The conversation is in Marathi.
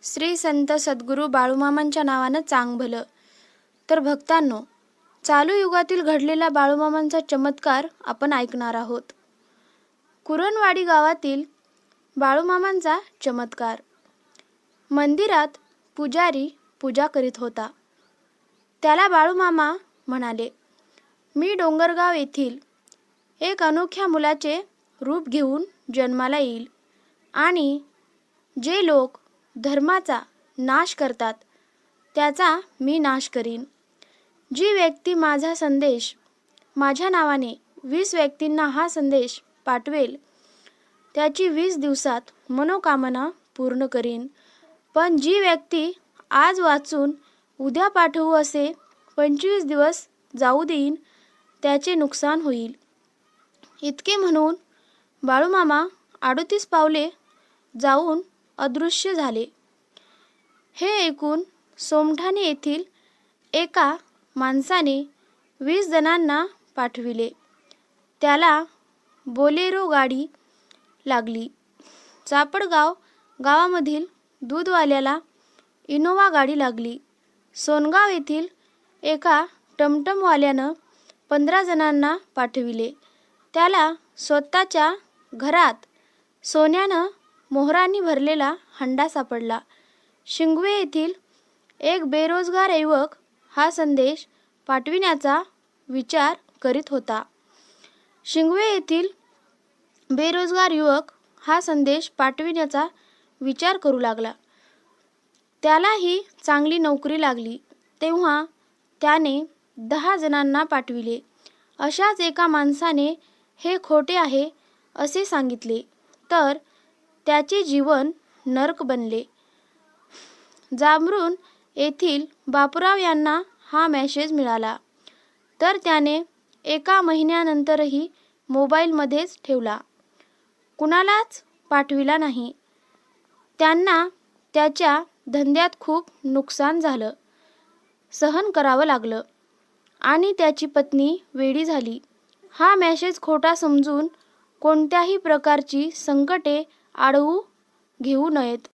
श्री संत सद्गुरू बाळूमामांच्या नावानं चांग भलं. तर भक्तांनो, चालू युगातील घडलेला बाळूमामांचा चमत्कार आपण ऐकणार आहोत. कुरणवाडी गावातील बाळूमामांचा चमत्कार. मंदिरात पुजारी पूजा करीत होता. त्याला बाळूमामा म्हणाले, मी डोंगरगाव येथील एक अनोख्या मुलाचे रूप घेऊन जन्माला येईल आणि जे लोक धर्माचा नाश करतात त्याचा मी नाश करीन. जी व्यक्ती माझा संदेश माझ्या नावाने 20 व्यक्तींना हा संदेश पाठवेल त्याची 20 दिवसात मनोकामना पूर्ण करीन. पण जी व्यक्ती आज वाचून उद्या पाठवू असे 25 दिवस जाऊ देईन त्याचे नुकसान होईल. इतके म्हणून बाळूमामा 38 पावले जाऊन अदृश्य झाले. हे ऐकून सोमठाणे येथील एका माणसाने 20 जणांना पाठविले. त्याला बोलेरो गाडी लागली. चापडगाव गावामधील दूधवाल्याला इनोवा गाडी लागली. सोनगाव येथील एका टमटमवाल्यानं 15 जणांना पाठविले. त्याला स्वतःच्या घरात सोन्यानं मोहरांनी भरलेला हंडा सापडला. शिंगवे येथील एक बेरोजगार युवक हा संदेश पाठविण्याचा विचार करीत होता. शिंगवे येथील बेरोजगार युवक हा संदेश पाठविण्याचा विचार करू लागला. त्यालाही चांगली नोकरी लागली. तेव्हा त्याने 10 जणांना पाठविले. अशाच एका माणसाने हे खोटे आहे असे सांगितले तर त्याचे जीवन नरक बनले. जांभरुण येथील बापूराव यांना हा मेसेज मिळाला तर त्याने एका महिन्यानंतरही मोबाईलमध्येच ठेवला. कुणालाच पाठविला नाही. त्यांना त्याच्या धंद्यात खूप नुकसान झालं, सहन करावं लागलं आणि त्याची पत्नी वेडी झाली. हा मेसेज खोटा समजून कोणत्याही प्रकारची संकटे आढळू घेऊ नयेत.